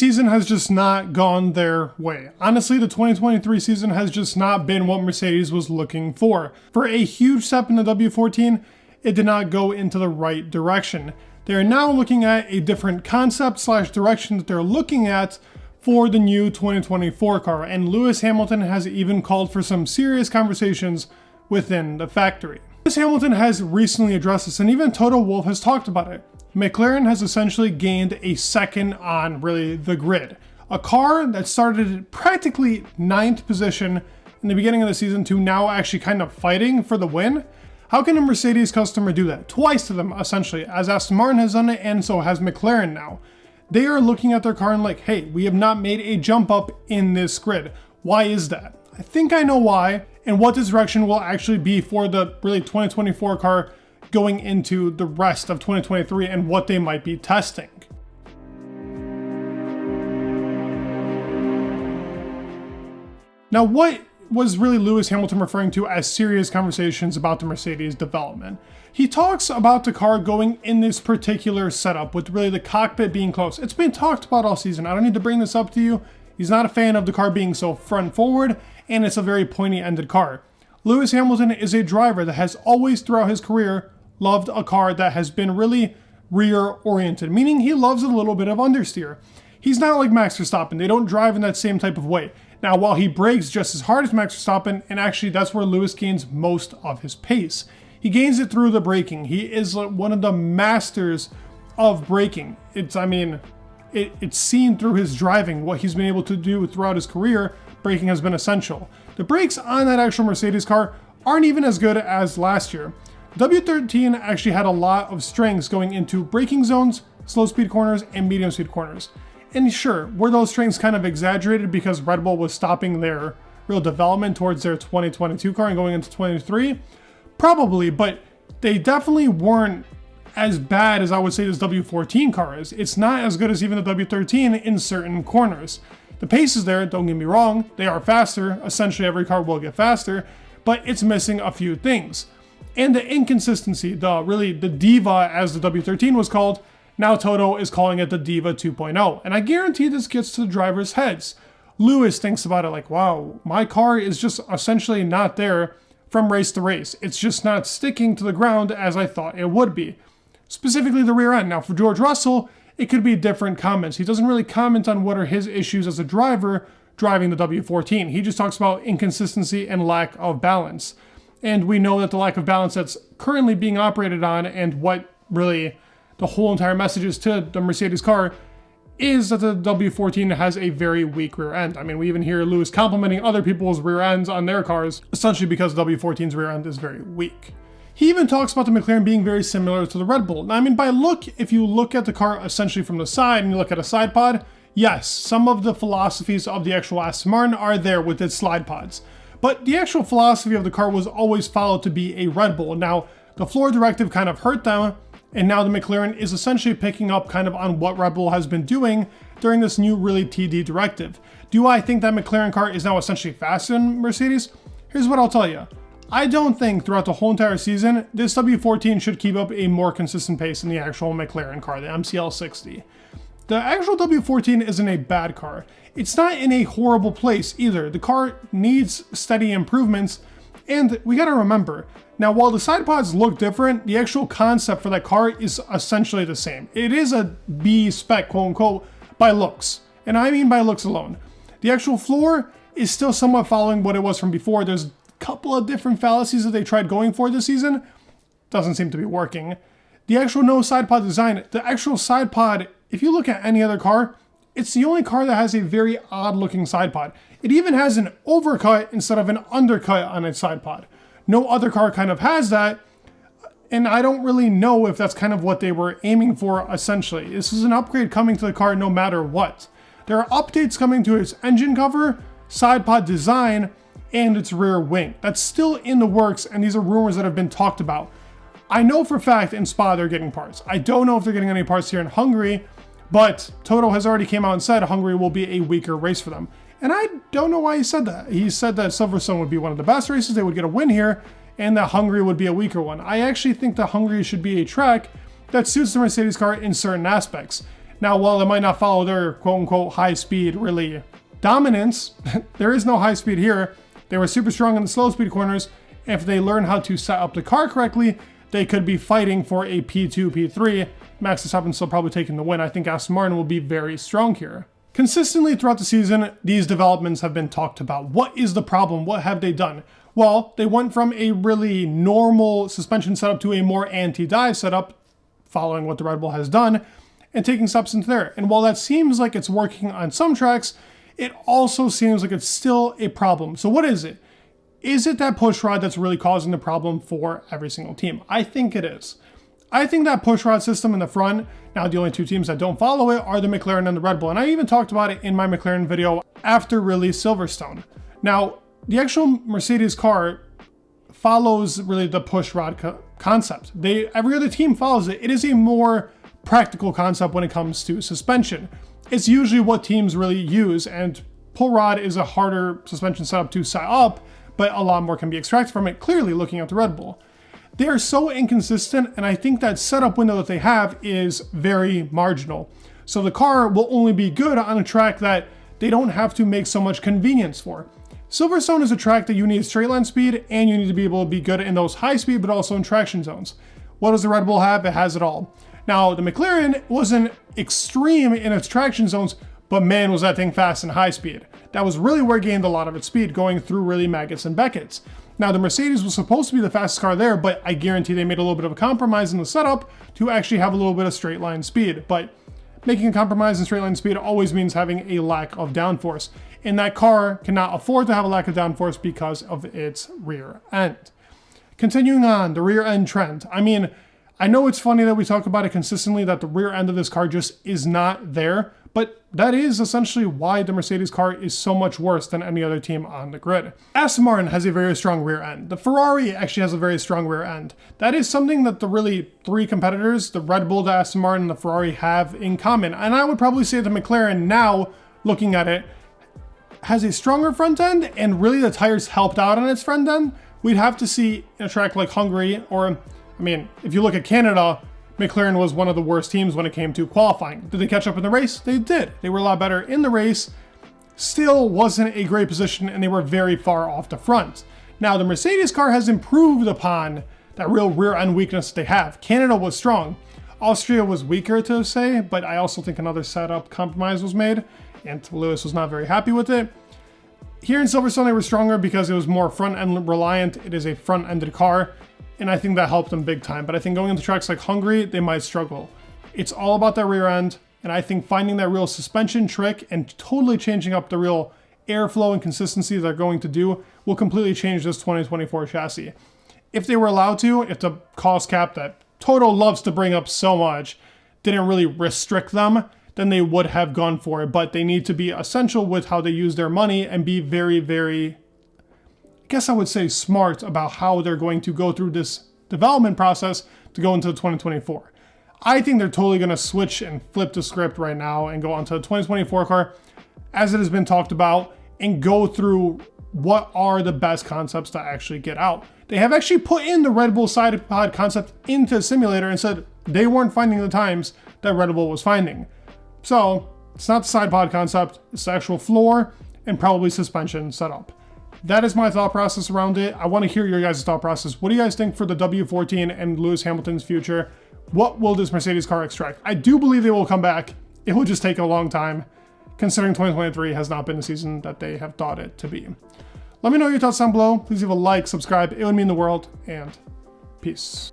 season has just not gone their way. Honestly, the 2023 season has just not been what Mercedes was looking for. For a huge step in the W14, it did not go into the right direction. They are now looking at a different concept / direction that they're looking at for the new 2024 car, and Lewis Hamilton has even called for some serious conversations within the factory. Lewis Hamilton has recently addressed this, and even Toto Wolff has talked about it. McLaren has essentially gained a second on really the grid. A car that started at practically 9th position in the beginning of the season to now actually kind of fighting for the win. How can a Mercedes customer do that? Twice to them, essentially, as Aston Martin has done it and so has McLaren now. They are looking at their car and like, hey, we have not made a jump up in this grid. Why is that? I think I know why, and what this direction will actually be for the really 2024 car going into the rest of 2023 and what they might be testing. Now, what was really Lewis Hamilton referring to as serious conversations about the Mercedes development? He talks about the car going in this particular setup with really the cockpit being close. It's been talked about all season. I don't need to bring this up to you. He's not a fan of the car being so front forward, and it's a very pointy-ended car. Lewis Hamilton is a driver that has always throughout his career loved a car that has been really rear-oriented, meaning he loves a little bit of understeer. He's not like Max Verstappen. They don't drive in that same type of way. Now, while he brakes just as hard as Max Verstappen, and actually that's where Lewis gains most of his pace. He gains it through the braking. He is one of the masters of braking. It's seen through his driving, what he's been able to do throughout his career. Braking has been essential. The brakes on that actual Mercedes car aren't even as good as last year. W13 actually had a lot of strengths going into braking zones, slow speed corners, and medium speed corners. And sure, were those strengths kind of exaggerated because Red Bull was stopping their real development towards their 2022 car and going into 23? Probably, but they definitely weren't as bad as I would say this W14 car is. It's not as good as even the W13 in certain corners. The pace is there, don't get me wrong, they are faster, essentially every car will get faster, but it's missing a few things. And the inconsistency, the diva as the W13 was called, now Toto is calling it the Diva 2.0. And I guarantee this gets to the drivers' heads. Lewis thinks about it like, wow, my car is just essentially not there from race to race. It's just not sticking to the ground as I thought it would be. Specifically the rear end. Now for George Russell, it could be different comments. He doesn't really comment on what are his issues as a driver driving the W14. He just talks about inconsistency and lack of balance. And we know that the lack of balance that's currently being operated on and what really the whole entire message is to the Mercedes car is that the W14 has a very weak rear end. I mean, we even hear Lewis complimenting other people's rear ends on their cars, essentially because the W14's rear end is very weak. He even talks about the McLaren being very similar to the Red Bull. Now, I mean, by look, if you look at the car essentially from the side and you look at a side pod, yes, some of the philosophies of the actual Aston Martin are there with its slide pods. But the actual philosophy of the car was always followed to be a Red Bull. Now, the floor directive kind of hurt them, and now the McLaren is essentially picking up kind of on what Red Bull has been doing during this new really TD directive. Do I think that McLaren car is now essentially faster than Mercedes? Here's what I'll tell you. I don't think throughout the whole entire season, this W14 should keep up a more consistent pace than the actual McLaren car, the MCL60. The actual W14 isn't a bad car. It's not in a horrible place either. The car needs steady improvements, and we gotta remember, now while the side pods look different, the actual concept for that car is essentially the same. It is a B spec, quote unquote, by looks, and I mean by looks alone. The actual floor is still somewhat following what it was from before. There's a couple of different fallacies that they tried going for this season. Doesn't seem to be working. The actual no side pod design, the actual side pod, if you look at any other car, it's the only car that has a very odd looking side pod. It even has an overcut instead of an undercut on its side pod. No other car kind of has that, and I don't really know if that's kind of what they were aiming for essentially. This is an upgrade coming to the car no matter what. There are updates coming to its engine cover, side pod design, and its rear wing. That's still in the works, and these are rumors that have been talked about. I know for a fact in Spa they're getting parts. I don't know if they're getting any parts here in Hungary, but Toto has already came out and said Hungary will be a weaker race for them. And I don't know why he said that. He said that Silverstone would be one of the best races, they would get a win here, and that Hungary would be a weaker one. I actually think that Hungary should be a track that suits the Mercedes car in certain aspects. Now, while it might not follow their quote-unquote high-speed really dominance, there is no high speed here. They were super strong in the slow speed corners. If they learn how to set up the car correctly, they could be fighting for a P2, P3. Max Verstappen still probably taking the win. I think Aston Martin will be very strong here. Consistently throughout the season, these developments have been talked about. What is the problem? What have they done? Well, they went from a really normal suspension setup to a more anti-dive setup, following what the Red Bull has done, and taking steps into there. And while that seems like it's working on some tracks, it also seems like it's still a problem. So what is it? Is it that push rod that's really causing the problem for every single team? I think it is. I think that push rod system in the front, now the only two teams that don't follow it are the McLaren and the Red Bull. And I even talked about it in my McLaren video after release Silverstone. Now, the actual Mercedes car follows really the push rod concept. Every other team follows it. It is a more practical concept when it comes to suspension. It's usually what teams really use, and pull rod is a harder suspension setup to set up, but a lot more can be extracted from it, clearly looking at the Red Bull. They are so inconsistent, and I think that setup window that they have is very marginal. So the car will only be good on a track that they don't have to make so much convenience for. Silverstone is a track that you need straight line speed, and you need to be able to be good in those high speed, but also in traction zones. What does the Red Bull have? It has it all. Now, the McLaren wasn't extreme in its traction zones, but man, was that thing fast and high speed. That was really where it gained a lot of its speed, going through really Maggots and Beckett's. Now, the Mercedes was supposed to be the fastest car there, but I guarantee they made a little bit of a compromise in the setup to actually have a little bit of straight line speed. But making a compromise in straight line speed always means having a lack of downforce. And that car cannot afford to have a lack of downforce because of its rear end. Continuing on, the rear end trend. I mean, I know it's funny that we talk about it consistently, that the rear end of this car just is not there, but that is essentially why the Mercedes car is so much worse than any other team on the grid. Aston Martin has a very strong rear end. The Ferrari actually has a very strong rear end. That is something that the really three competitors, the Red Bull, the Aston Martin, and the Ferrari, have in common. And I would probably say the McLaren, now looking at it, has a stronger front end, and really the tires helped out on its front end. We'd have to see in a track like Hungary, or I mean, if you look at Canada, McLaren was one of the worst teams when it came to qualifying. Did they catch up in the race? They did. They were a lot better in the race. Still wasn't a great position, and they were very far off the front. Now, the Mercedes car has improved upon that real rear end weakness they have. Canada was strong. Austria was weaker to say, but I also think another setup compromise was made, and Lewis was not very happy with it. Here in Silverstone, they were stronger because it was more front end reliant. It is a front ended car, and I think that helped them big time. But I think going into tracks like Hungary, they might struggle. It's all about that rear end, and I think finding that real suspension trick and totally changing up the real airflow and consistency they're going to do will completely change this 2024 chassis. If they were allowed to, if the cost cap that Toto loves to bring up so much didn't really restrict them, then they would have gone for it. But they need to be essential with how they use their money and be very, very, I guess I would say, smart about how they're going to go through this development process to go into the 2024. I think they're totally going to switch and flip the script right now and go onto the 2024 car, as it has been talked about, and go through what are the best concepts to actually get out. They have actually put in the Red Bull side pod concept into the simulator and said they weren't finding the times that Red Bull was finding. So it's not the side pod concept, it's the actual floor and probably suspension setup. That is my thought process around it. I want to hear your guys' thought process. What do you guys think for the W14 and Lewis Hamilton's future? What will this Mercedes car extract? I do believe they will come back. It will just take a long time, considering 2023 has not been the season that they have thought it to be. Let me know your thoughts down below. Please leave a like, subscribe. It would mean the world, and peace.